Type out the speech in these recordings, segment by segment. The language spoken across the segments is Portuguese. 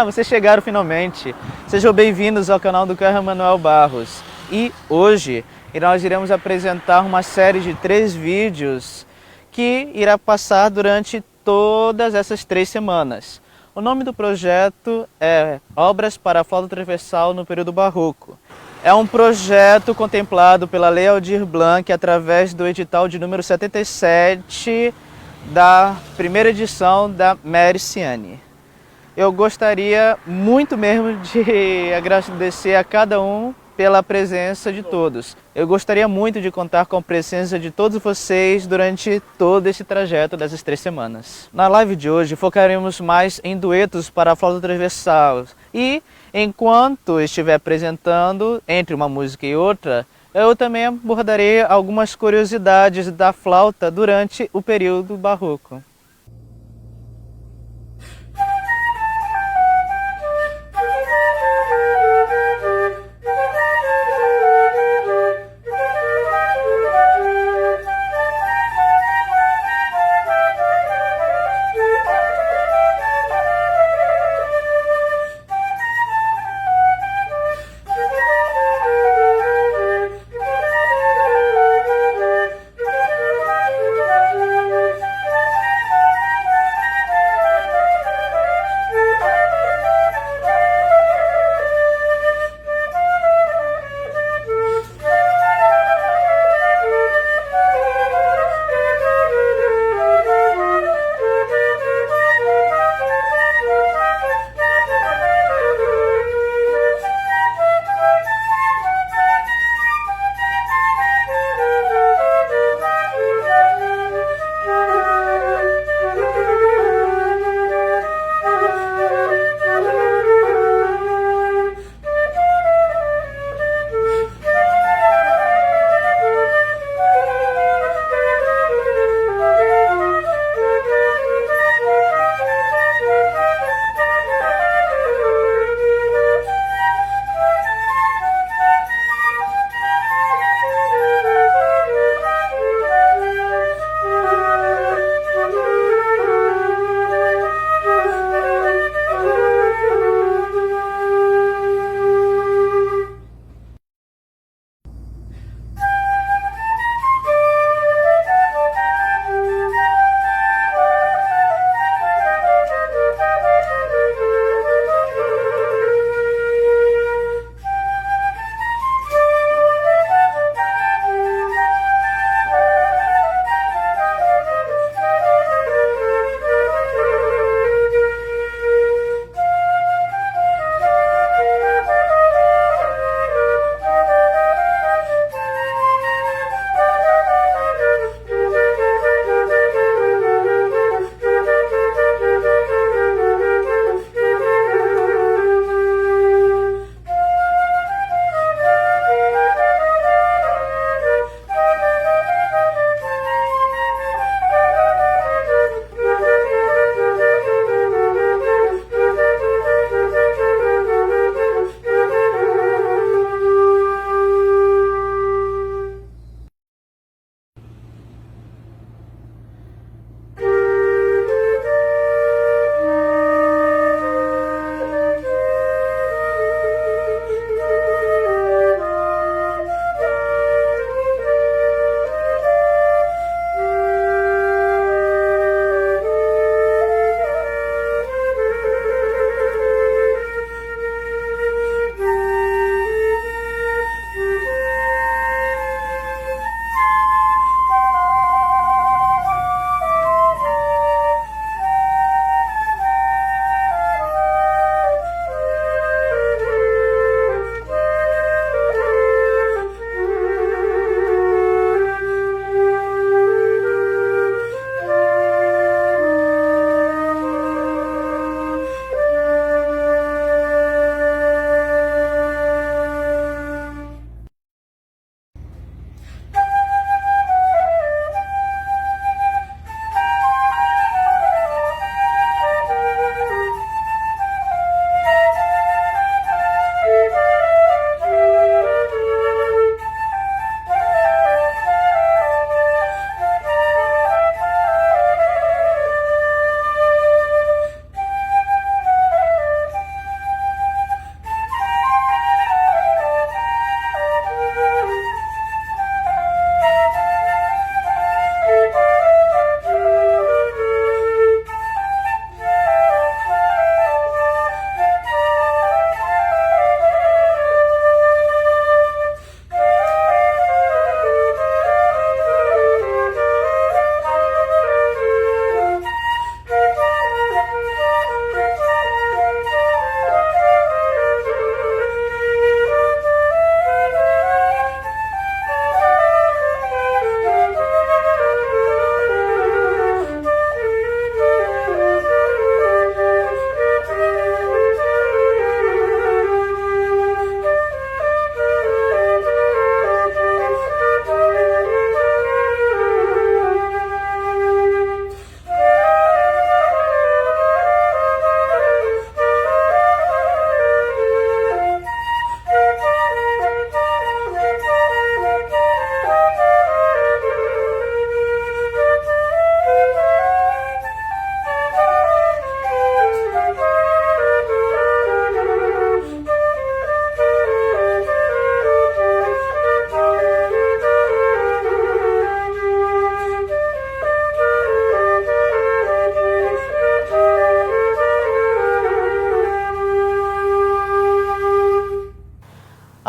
Vocês chegaram finalmente. Sejam bem-vindos ao canal do Carlos Manuel Barros. E hoje nós iremos apresentar uma série de 3 vídeos que irá passar durante todas essas 3 semanas. O nome do projeto é Obras para a Flauta Transversal no Período Barroco. É um projeto contemplado pela Lei Aldir Blanc através do edital de número 77 da primeira edição da Merciane. Eu gostaria muito mesmo de agradecer a cada um pela presença de todos. Eu gostaria muito de contar com a presença de todos vocês durante todo esse trajeto dessas 3 semanas. Na live de hoje focaremos mais em duetos para a flauta transversal e, enquanto estiver apresentando entre uma música e outra, eu também abordarei algumas curiosidades da flauta durante o período barroco.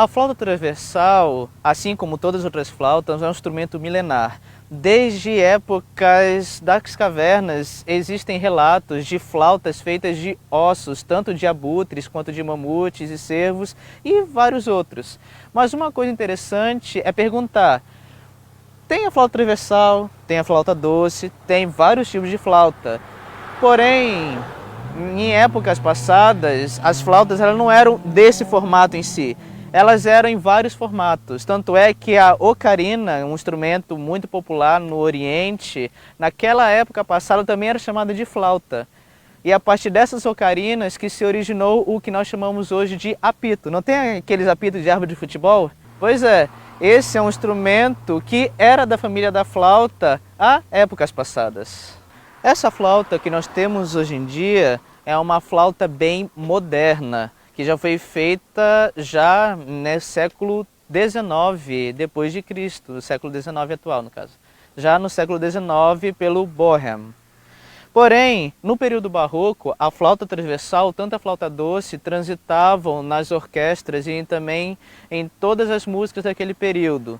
A flauta transversal, assim como todas as outras flautas, é um instrumento milenar. Desde épocas das cavernas existem relatos de flautas feitas de ossos, tanto de abutres quanto de mamutes e cervos e vários outros. Mas uma coisa interessante é perguntar: tem a flauta transversal, tem a flauta doce, tem vários tipos de flauta. Porém, em épocas passadas, as flautas elas não eram desse formato em si. Elas eram em vários formatos. Tanto é que a ocarina, um instrumento muito popular no Oriente, naquela época passada também era chamada de flauta. E a partir dessas ocarinas que se originou o que nós chamamos hoje de apito. Não tem aqueles apitos de árvore de futebol? Pois é, esse é um instrumento que era da família da flauta há épocas passadas. Essa flauta que nós temos hoje em dia é uma flauta bem moderna, que já foi feita já no século XIX depois de Cristo, século XIX atual no caso. Já no século XIX pelo Bohème. Porém, no período barroco, a flauta transversal, tanto a flauta doce, transitavam nas orquestras e também em todas as músicas daquele período.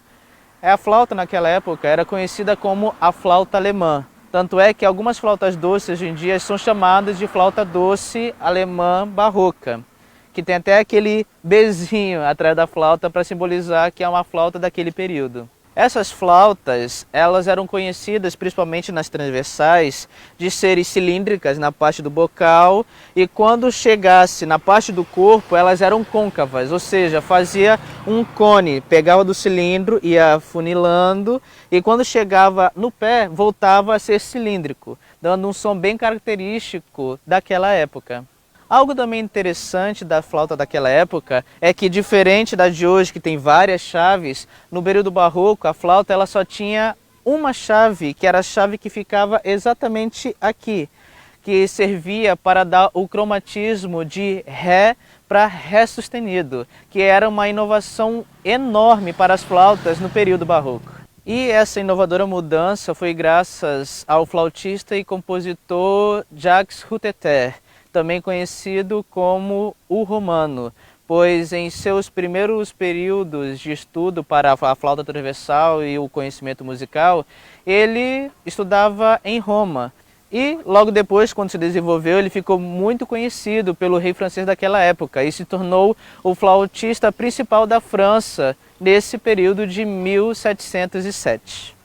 A flauta naquela época era conhecida como a flauta alemã. Tanto é que algumas flautas doces hoje em dia são chamadas de flauta doce alemã barroca, que tem até aquele bezinho atrás da flauta para simbolizar que é uma flauta daquele período. Essas flautas, elas eram conhecidas, principalmente nas transversais, de serem cilíndricas na parte do bocal e quando chegasse na parte do corpo, elas eram côncavas, ou seja, fazia um cone, pegava do cilindro, ia afunilando e quando chegava no pé, voltava a ser cilíndrico, dando um som bem característico daquela época. Algo também interessante da flauta daquela época é que, diferente da de hoje, que tem várias chaves, no período barroco a flauta ela só tinha uma chave, que era a chave que ficava exatamente aqui, que servia para dar o cromatismo de Ré para Ré sustenido, que era uma inovação enorme para as flautas no período barroco. E essa inovadora mudança foi graças ao flautista e compositor Jacques Ruteter, também conhecido como o Romano, pois em seus primeiros períodos de estudo para a flauta transversal e o conhecimento musical, ele estudava em Roma. E logo depois, quando se desenvolveu, ele ficou muito conhecido pelo rei francês daquela época e se tornou o flautista principal da França nesse período de 1707.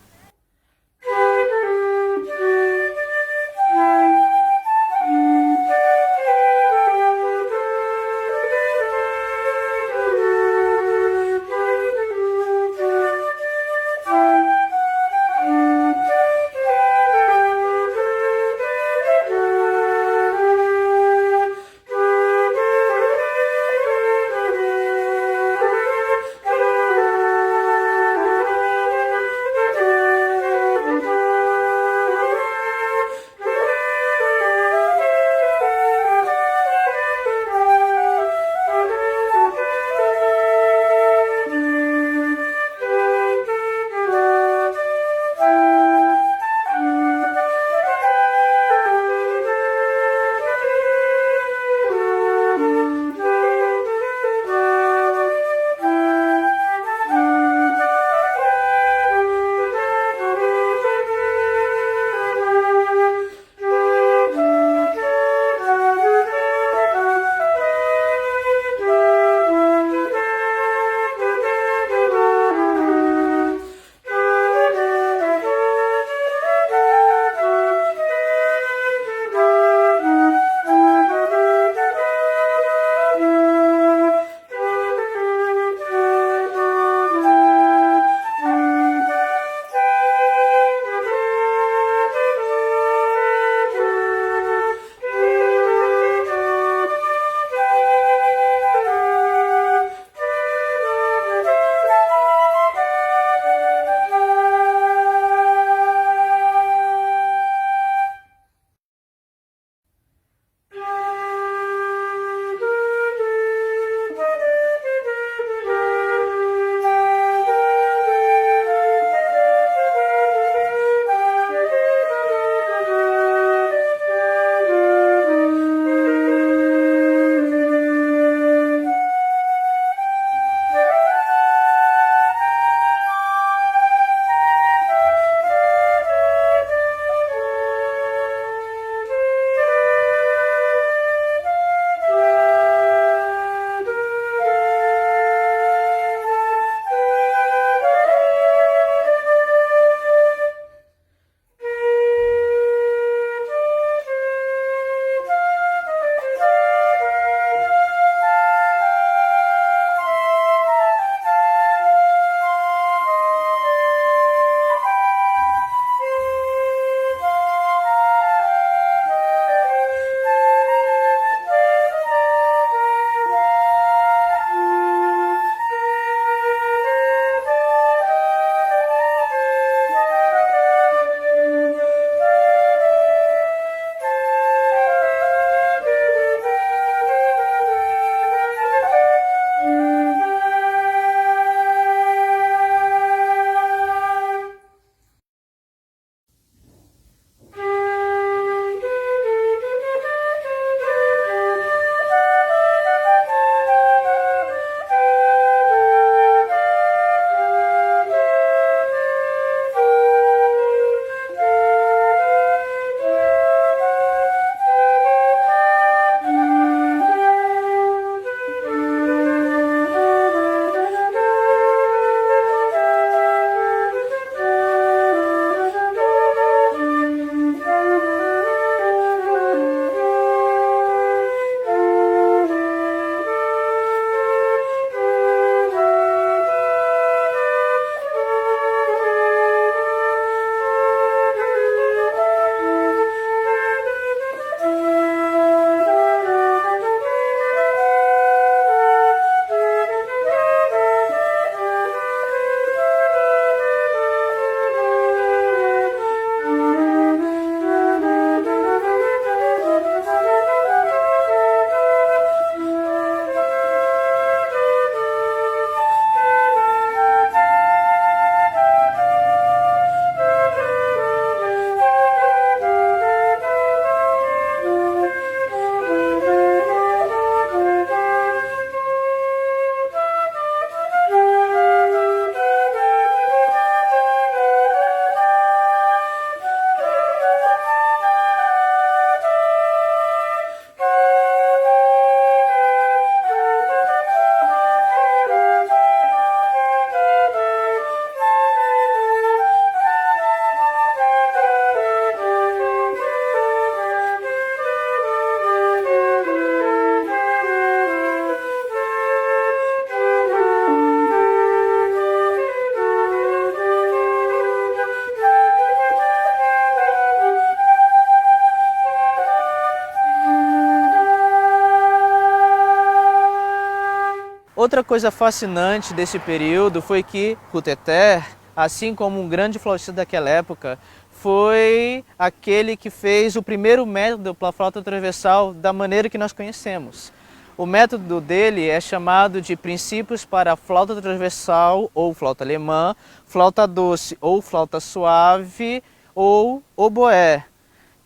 Outra coisa fascinante desse período foi que Ruteter, assim como um grande flautista daquela época, foi aquele que fez o primeiro método para a flauta transversal da maneira que nós conhecemos. O método dele é chamado de Princípios para a Flauta Transversal ou Flauta Alemã, Flauta Doce ou Flauta Suave ou Oboé,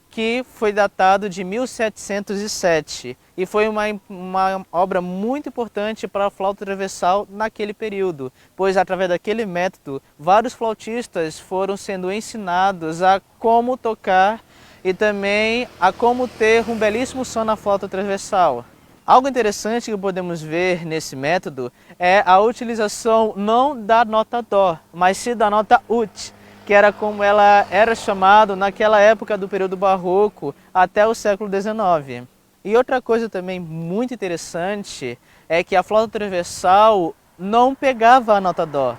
que foi datado de 1707 e foi uma obra muito importante para a flauta transversal naquele período, pois através daquele método vários flautistas foram sendo ensinados a como tocar e também a como ter um belíssimo som na flauta transversal. Algo interessante que podemos ver nesse método é a utilização não da nota Dó, mas sim da nota Ut, que era como ela era chamada naquela época do período barroco até o século XIX. E outra coisa também muito interessante é que a flauta transversal não pegava a nota Dó.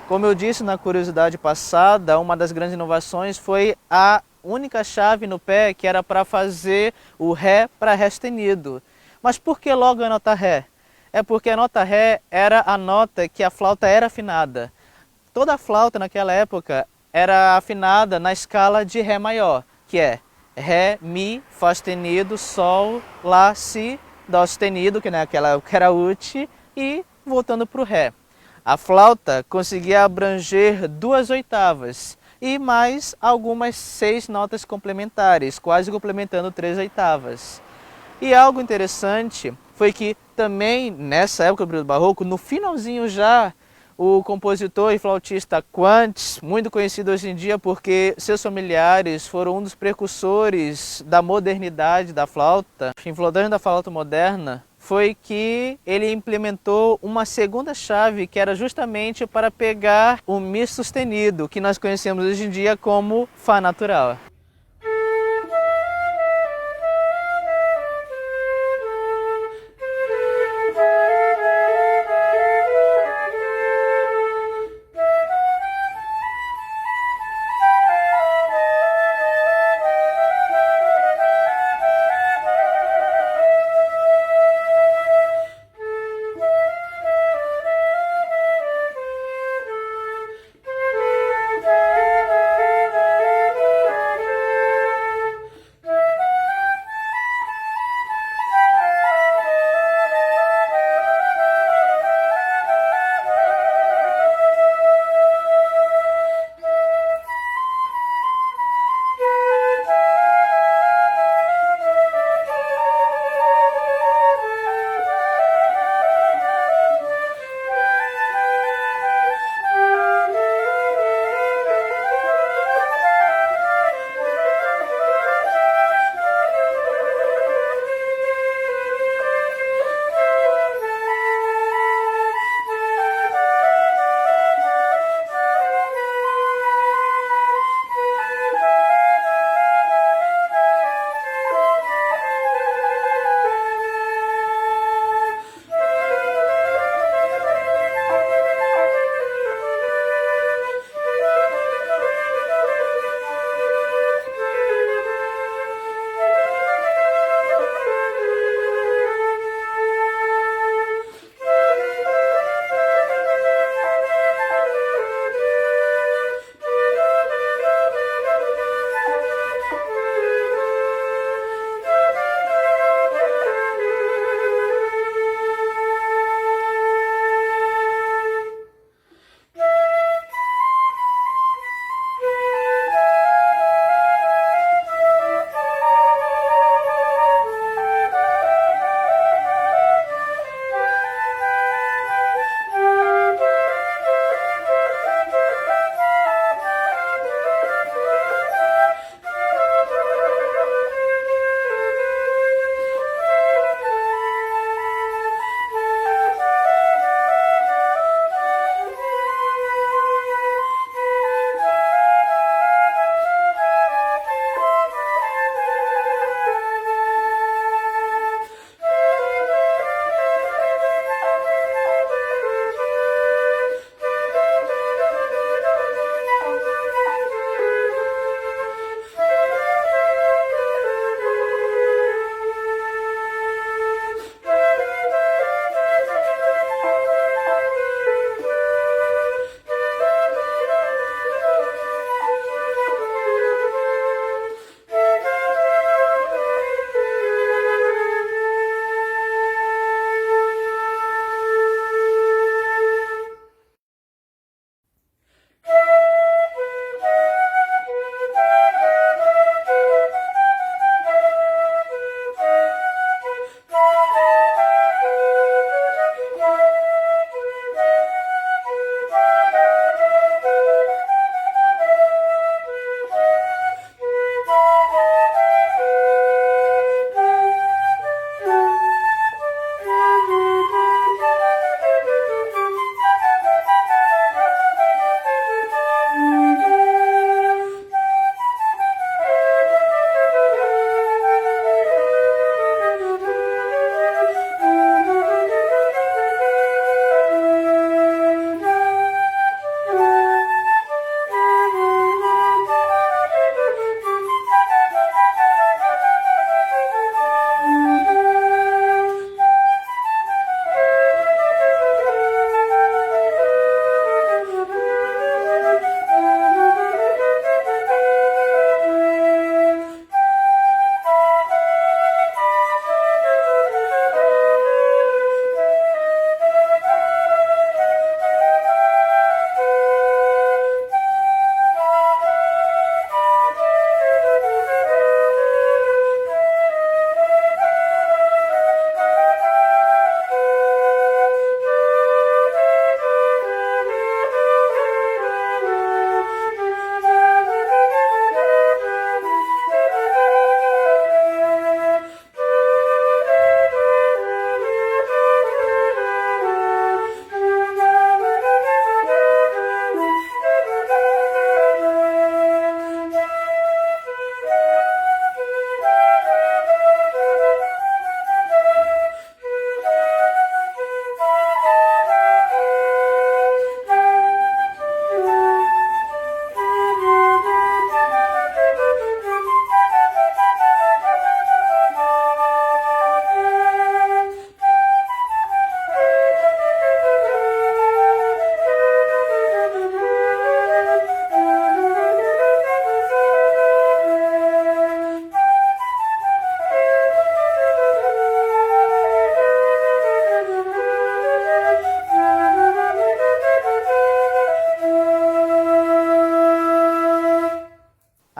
Como eu disse na curiosidade passada, uma das grandes inovações foi a única chave no pé que era para fazer o Ré para Ré sustenido. Mas por que logo a nota Ré? É porque a nota Ré era a nota que a flauta era afinada. Toda a flauta naquela época era afinada na escala de Ré maior, que é Ré, Mi, Fá sustenido, Sol, Lá, Si, Dó sustenido, que naquela época era Ut, e voltando para o Ré. A flauta conseguia abranger 2 oitavas e mais algumas 6 notas complementares, quase complementando 3 oitavas. E algo interessante foi que também nessa época do período barroco, no finalzinho já, o compositor e flautista Quantz, muito conhecido hoje em dia porque seus familiares foram um dos precursores da modernidade da flauta, influenciando da flauta moderna, foi que ele implementou uma segunda chave que era justamente para pegar o Mi sustenido, que nós conhecemos hoje em dia como Fá natural.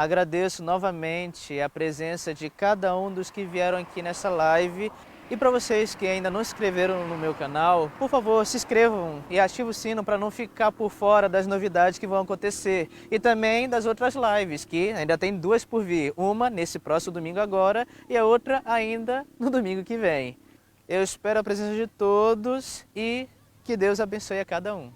Agradeço novamente a presença de cada um dos que vieram aqui nessa live. E para vocês que ainda não se inscreveram no meu canal, por favor, se inscrevam e ativem o sino para não ficar por fora das novidades que vão acontecer. E também das outras lives, que ainda tem 2 por vir. Uma nesse próximo domingo agora e a outra ainda no domingo que vem. Eu espero a presença de todos e que Deus abençoe a cada um.